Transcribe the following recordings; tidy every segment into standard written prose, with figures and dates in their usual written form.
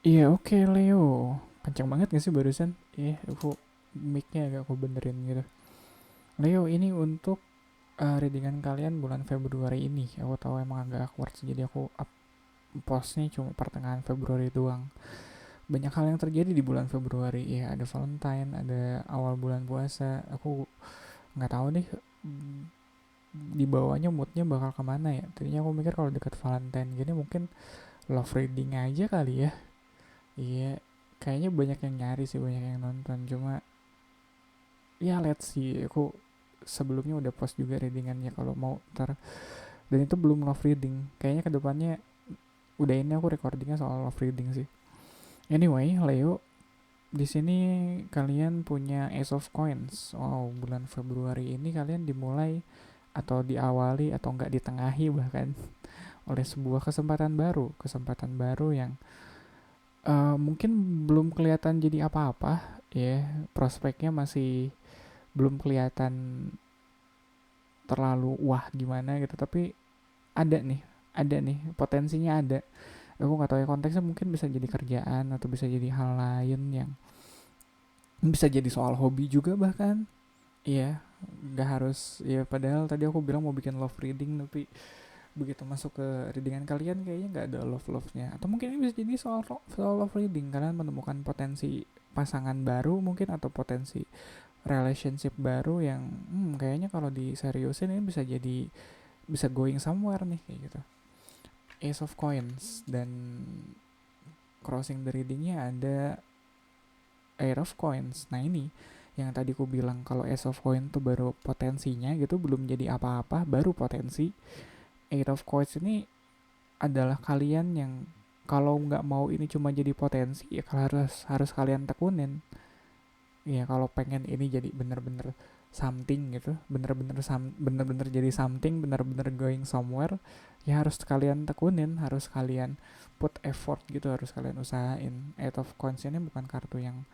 Iya, oke, Leo. Kencang banget gak sih barusan? Aku mic-nya agak aku benerin gitu. Leo, ini untuk readingan kalian bulan Februari ini. Aku tahu emang agak awkward sih, jadi aku up postnya cuma pertengahan Februari doang. Banyak hal yang terjadi di bulan Februari. Ya, ada Valentine, ada awal bulan puasa. Aku nggak tahu deh, di bawahnya moodnya bakal kemana ya. Tadinya aku mikir kalau deket Valentine gini mungkin love reading aja kali ya. Iya, kayaknya banyak yang nyari sih, banyak yang nonton. Cuma ya let's see, aku sebelumnya udah post juga readingannya kalau mau ntar, dan itu belum love reading, kayaknya kedepannya udah ini aku recordingnya soal love reading sih. Anyway, Leo, di sini kalian punya Ace of Coins. Oh, bulan Februari ini kalian dimulai atau diawali atau enggak ditengahi bahkan oleh sebuah kesempatan baru yang mungkin belum kelihatan jadi apa-apa ya, prospeknya masih belum kelihatan terlalu wah gimana gitu, tapi ada nih ada nih potensinya ada. Aku nggak tahu ya konteksnya, mungkin bisa jadi kerjaan atau bisa jadi hal lain yang bisa jadi soal hobi juga bahkan. Iya, nggak harus ya, padahal tadi aku bilang mau bikin love reading, tapi begitu masuk ke readingan kalian kayaknya nggak ada love nya, atau mungkin ini bisa jadi soal love reading, kalian menemukan potensi pasangan baru mungkin, atau potensi relationship baru yang kayaknya kalau diseriusin ini bisa jadi, bisa going somewhere nih kayak gitu. Ace of Coins, dan crossing the readingnya ada Air of Coins. Nah ini yang tadi aku bilang kalau Ace of Coins tuh baru potensinya gitu, belum jadi apa-apa, baru potensi. Eight of Coins ini adalah kalian yang kalau nggak mau ini cuma jadi potensi ya harus harus kalian tekunin. Ya kalau pengen ini jadi bener-bener something gitu, bener-bener jadi something, bener-bener going somewhere, ya harus kalian tekunin, harus kalian put effort gitu, harus kalian usahain. Eight of Coins ini bukan kartu yang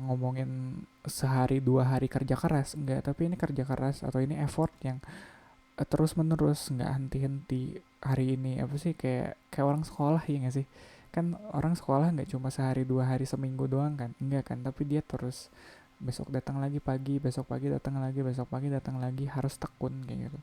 ngomongin sehari dua hari kerja keras, enggak, tapi ini kerja keras atau ini effort yang terus menerus, nggak henti-henti. Hari ini apa sih, kayak kayak orang sekolah ya nggak sih, kan orang sekolah nggak cuma sehari dua hari seminggu doang kan, enggak kan, tapi dia terus besok datang lagi pagi, besok pagi datang lagi, besok pagi datang lagi, harus tekun kayak gitu.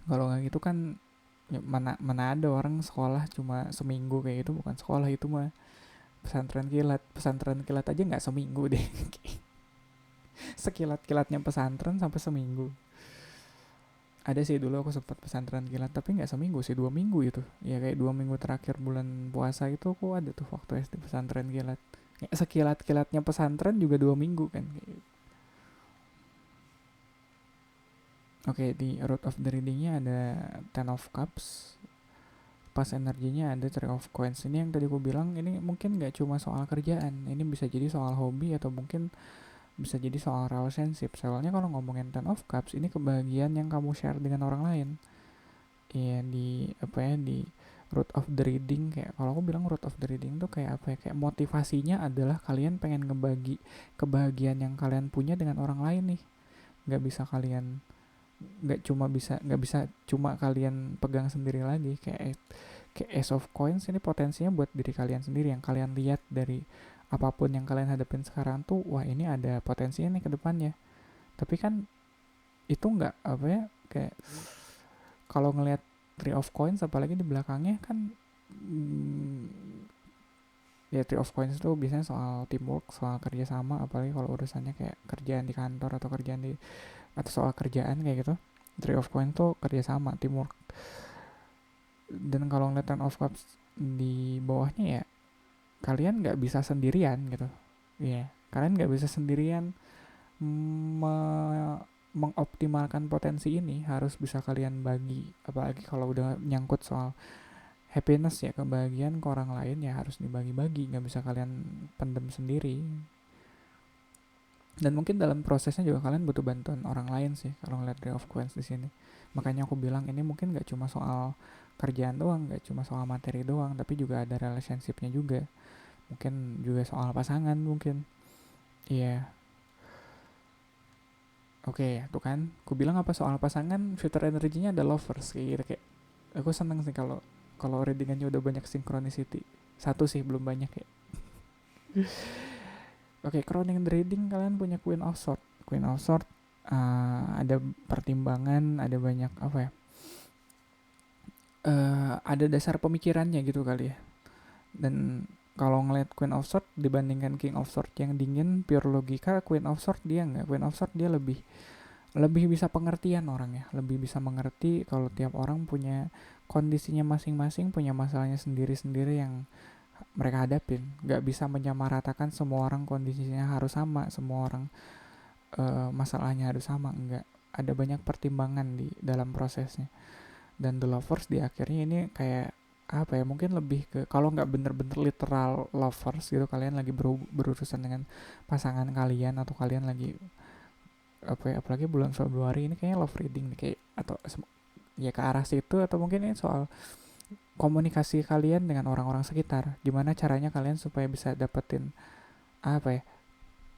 Kalau nggak gitu kan ya, mana mana ada orang sekolah cuma seminggu kayak gitu, bukan sekolah itu mah pesantren kilat aja nggak seminggu deh. Sekilat kilatnya pesantren sampai seminggu. Ada sih dulu aku sempat pesantren kilat, tapi nggak seminggu sih, 2 minggu itu ya, kayak 2 minggu terakhir bulan puasa itu aku ada tuh waktu SD pesantren kilat. Ya, sekilat kilatnya pesantren juga 2 minggu kan. Oke, di root of the readingnya ada Ten of Cups, pas energinya ada Three of Coins. Ini yang tadi aku bilang, ini mungkin nggak cuma soal kerjaan, ini bisa jadi soal hobi, atau mungkin bisa jadi soal relationship. Soalnya kalau ngomongin Ten of Cups ini kebahagiaan yang kamu share dengan orang lain. Iya, di apa ya, di root of the reading, kayak kalau aku bilang root of the reading tuh kayak apa ya, kayak motivasinya adalah kalian pengen ngebagi kebahagiaan yang kalian punya dengan orang lain nih. Nggak bisa kalian, nggak bisa cuma kalian pegang sendiri lagi. Kayak Ace of Coins ini potensinya buat diri kalian sendiri, yang kalian lihat dari apapun yang kalian hadapin sekarang tuh, wah ini ada potensinya nih ke depannya. Tapi kan itu nggak apa ya, kayak kalau ngelihat Three of Coins apalagi di belakangnya kan, ya Three of Coins itu biasanya soal teamwork, soal kerjasama, apalagi kalau urusannya kayak kerjaan di kantor atau kerjaan di, atau soal kerjaan kayak gitu. Three of Coins tuh kerjasama, teamwork. Dan kalau ngeliat Ten of Cups di bawahnya ya, kalian nggak bisa sendirian gitu. Iya, yeah. Kalian nggak bisa sendirian mengoptimalkan potensi ini, harus bisa kalian bagi, apalagi kalau udah nyangkut soal happiness ya, kebahagiaan ke orang lain ya harus dibagi-bagi, nggak bisa kalian pendem sendiri. Dan mungkin dalam prosesnya juga kalian butuh bantuan orang lain sih kalau ngeliat Three of Coins di sini. Makanya aku bilang ini mungkin nggak cuma soal kerjaan doang, nggak cuma soal materi doang, tapi juga ada relationshipnya juga, mungkin juga soal pasangan mungkin. Iya, yeah. Oke, okay, tuh kan aku bilang apa soal pasangan, future energinya ada lovers kayak gitu. Kayak aku seneng sih kalau kalau readingannya udah banyak synchronicity. Satu sih belum banyak ya. Oke, crowning the reading, kalian punya Queen of Swords. Queen of Swords ada pertimbangan, ada banyak apa ya, ada dasar pemikirannya gitu kali ya. Dan kalau ngeliat Queen of Swords dibandingkan King of Swords yang dingin, pure logika, Queen of Swords dia enggak. Queen of Swords dia lebih lebih bisa pengertian orangnya, lebih bisa mengerti kalau tiap orang punya kondisinya masing-masing, punya masalahnya sendiri-sendiri yang mereka hadapin. Gak bisa menyamaratakan semua orang kondisinya harus sama, semua orang masalahnya harus sama, enggak. Ada banyak pertimbangan di dalam prosesnya. Dan The Lovers di akhirnya ini kayak apa ya, mungkin lebih ke, kalau nggak bener-bener literal lovers gitu, kalian lagi berurusan dengan pasangan kalian, atau kalian lagi apa ya, apalagi bulan Februari ini kayaknya love reading nih, kayak atau ya ke arah situ, atau mungkin ini soal komunikasi kalian dengan orang-orang sekitar, gimana caranya kalian supaya bisa dapetin apa ya,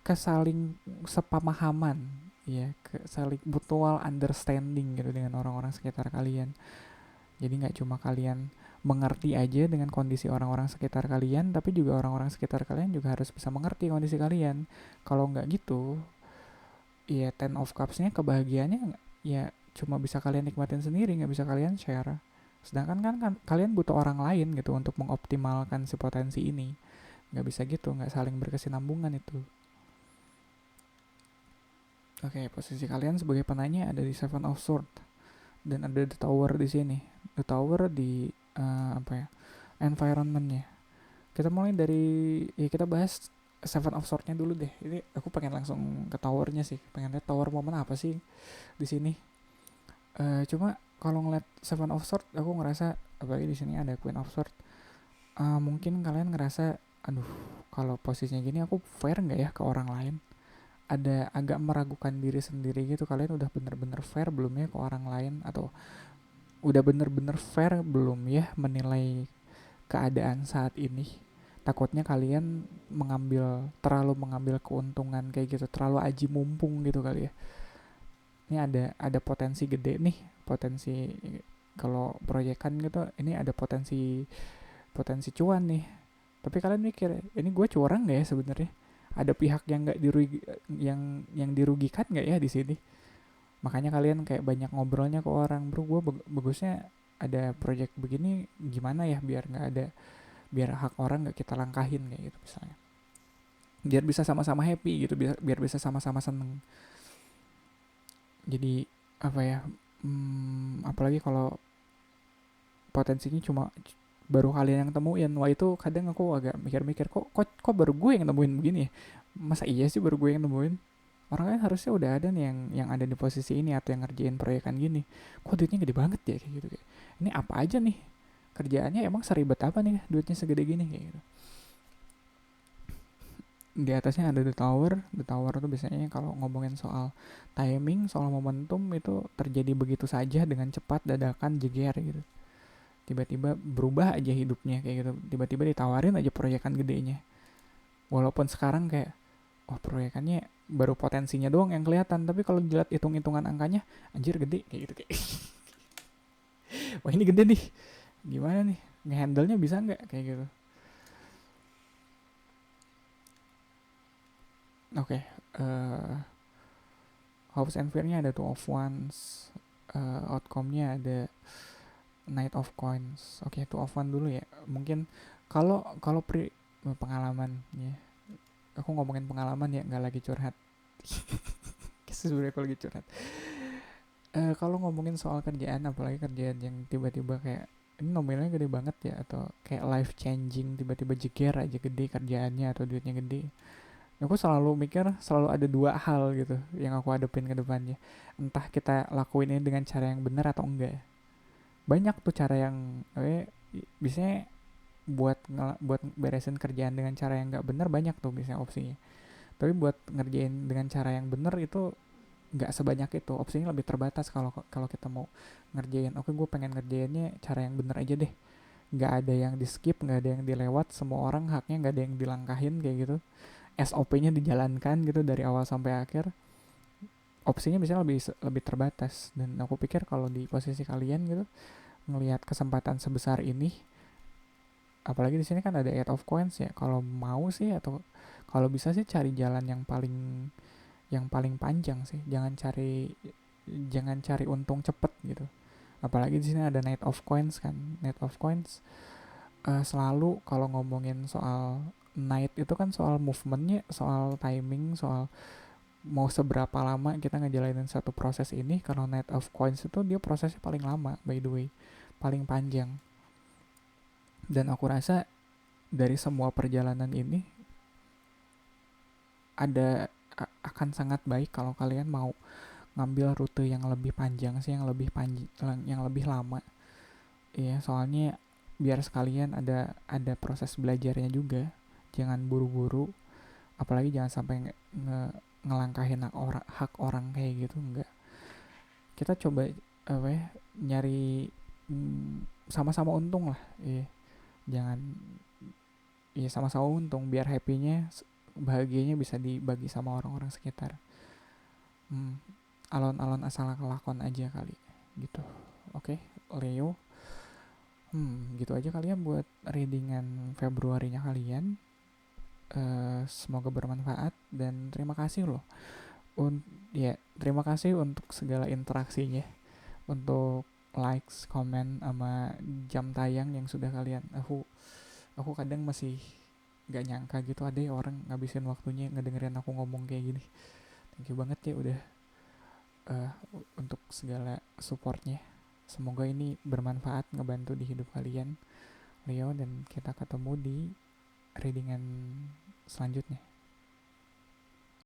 kesaling sepamahaman, ya, saling mutual understanding gitu dengan orang-orang sekitar kalian. Jadi nggak cuma kalian mengerti aja dengan kondisi orang-orang sekitar kalian, tapi juga orang-orang sekitar kalian juga harus bisa mengerti kondisi kalian. Kalau nggak gitu, ya Ten of Cups-nya kebahagiaannya ya cuma bisa kalian nikmatin sendiri, nggak bisa kalian share. Sedangkan kan kalian butuh orang lain gitu untuk mengoptimalkan si potensi ini. Nggak bisa gitu, nggak saling berkesinambungan itu. Oke, posisi kalian sebagai penanya ada di Seven of Swords dan ada The Tower di sini. The Tower di apa ya, environmentnya. Kita mulai dari, ya kita bahas Seven of Swords-nya dulu deh. Ini aku pengen langsung ke Tower-nya sih. Pengen lihat Tower momen apa sih di sini. Cuma kalau ngeliat Seven of Swords, aku ngerasa apalagi di sini ada Queen of Swords. Mungkin kalian ngerasa, aduh, kalau posisinya gini aku fair nggak ya ke orang lain? Ada agak meragukan diri sendiri gitu. Kalian udah bener-bener fair belum ya ke orang lain, atau udah bener-bener fair belum ya menilai keadaan saat ini? Takutnya kalian terlalu mengambil keuntungan kayak gitu, terlalu aji mumpung gitu kali ya. Ini ada potensi gede nih, potensi kalau proyekan gitu, ini ada potensi potensi cuan nih. Tapi kalian mikir, ini gue curang nggak ya sebenarnya? Ada pihak yang nggak yang dirugikan nggak ya di sini? Makanya kalian kayak banyak ngobrolnya ke orang, bro, gue bagusnya ada project begini gimana ya, biar hak orang nggak kita langkahin kayak gitu misalnya, biar bisa sama-sama happy gitu, biar bisa sama-sama seneng. Jadi apa ya, apalagi kalau potensinya cuma baru kalian yang temuin, wah itu kadang aku agak mikir-mikir, kok baru gue yang nemuin begini ya? Masa iya sih baru gue yang nemuin? Orang lain harusnya udah ada nih yang ada di posisi ini atau yang ngerjain proyekan gini. Kok duitnya gede banget ya kayak gitu, kayak ini apa aja nih kerjaannya, emang seribet apa nih duitnya segede gini kayak gitu. Di atasnya ada The Tower. The Tower tuh biasanya kalau ngomongin soal timing, soal momentum, itu terjadi begitu saja dengan cepat, dadakan, jeger gitu. Tiba-tiba berubah aja hidupnya kayak gitu. Tiba-tiba ditawarin aja proyekan gedenya. Walaupun sekarang kayak, oh proyekannya baru potensinya doang yang kelihatan, tapi kalau dilihat hitung-hitungan angkanya, anjir gede kayak gitu kayak. Wah ini gede nih. Gimana nih? Ngehandle-nya bisa nggak kayak gitu? Oke, House and Fear-nya ada Two of Wands, outcome-nya ada Knight of Coins. Oke, Two of Wands dulu ya. Mungkin kalau kalau pengalaman ya. Aku ngomongin pengalaman ya, nggak lagi curhat. Sebenarnya aku lagi curhat. Kalau ngomongin soal kerjaan, apalagi kerjaan yang tiba-tiba kayak ini nominalnya gede banget ya, atau kayak life changing, tiba-tiba jeger aja gede kerjaannya atau duitnya gede, aku selalu mikir, selalu ada dua hal gitu yang aku hadapin ke depannya. Entah kita lakuin ini dengan cara yang benar atau enggak. Banyak tuh cara yang biasanya buat beresin kerjaan dengan cara yang nggak benar, banyak tuh biasanya opsinya. Tapi buat ngerjain dengan cara yang benar itu nggak sebanyak itu, opsinya lebih terbatas. Kalau kalau kita mau ngerjain, oke gue pengen ngerjainnya cara yang benar aja deh, nggak ada yang di skip, nggak ada yang dilewat, semua orang haknya nggak ada yang dilangkahin kayak gitu, SOP-nya dijalankan gitu dari awal sampai akhir. Opsinya bisa lebih terbatas. Dan aku pikir kalau di posisi kalian gitu, ngelihat kesempatan sebesar ini, apalagi di sini kan ada 8 of Coins ya, kalau mau sih atau kalau bisa sih cari jalan yang paling panjang sih, jangan cari untung cepet gitu. Apalagi di sini ada Knight of Coins kan. Knight of Coins selalu kalau ngomongin soal Knight itu kan soal movementnya, soal timing, soal mau seberapa lama kita ngejalanin satu proses ini. Kalau Knight of Coins itu dia prosesnya paling lama, by the way, paling panjang. Dan aku rasa dari semua perjalanan ini akan sangat baik kalau kalian mau ngambil rute yang lebih panjang sih, yang lebih lama. Iya, soalnya biar sekalian ada proses belajarnya juga. Jangan buru-buru, apalagi jangan sampai ngelangkahin hak orang kayak gitu, enggak. Kita coba apa ya, nyari sama-sama untung lah. Iya, jangan, iya sama-sama untung biar happy-nya, bahagianya bisa dibagi sama orang-orang sekitar. Hmm, alon-alon asal kelakon aja kali gitu. Oke, Leo. Gitu aja kali ya buat readingan Februarinya kalian. Semoga bermanfaat dan terima kasih loh. Ya, terima kasih untuk segala interaksinya, untuk likes, komen, sama jam tayang yang sudah kalian. Aku kadang masih gak nyangka gitu ada ya orang ngabisin waktunya ngedengerin aku ngomong kayak gini. Thank you banget ya udah uh, untuk segala supportnya. Semoga ini bermanfaat, ngebantu di hidup kalian, Leo, dan kita ketemu di readingan selanjutnya.